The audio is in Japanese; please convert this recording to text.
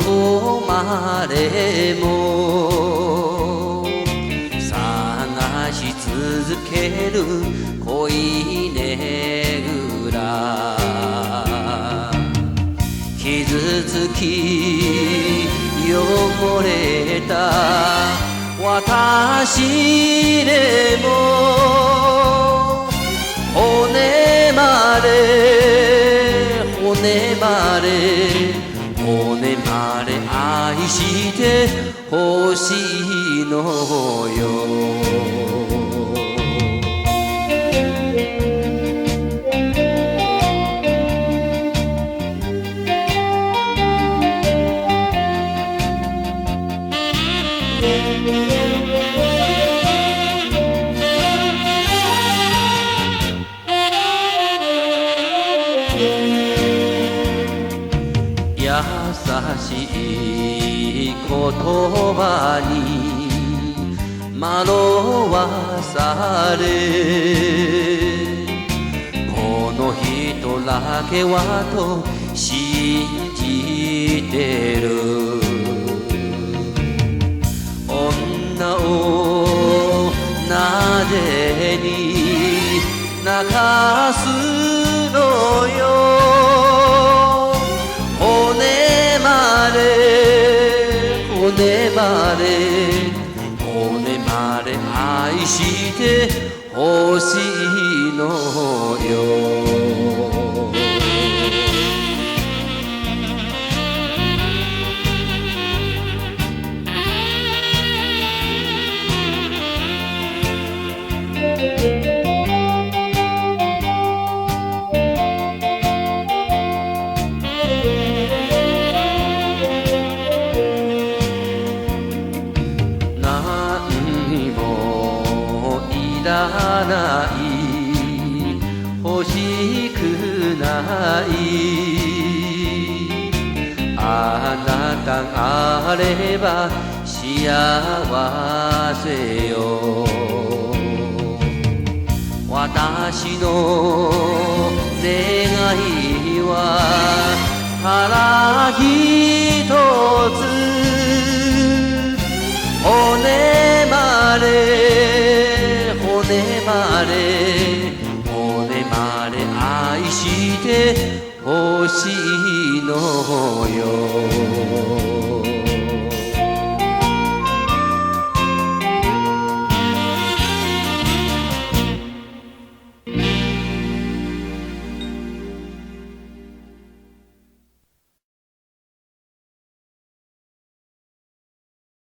こまでも探し続ける恋ねぐら傷つき汚れた私でも骨まで骨まで骨まで愛してほしいのよ優しい言葉に惑わされこの人だけはと信じてる女をなぜに泣かすのよ骨まで骨まで愛してほしいのよいらない欲しくないあなたがあれば幸せよ私の願いは腹一つ骨まで骨まで愛してほしいのよ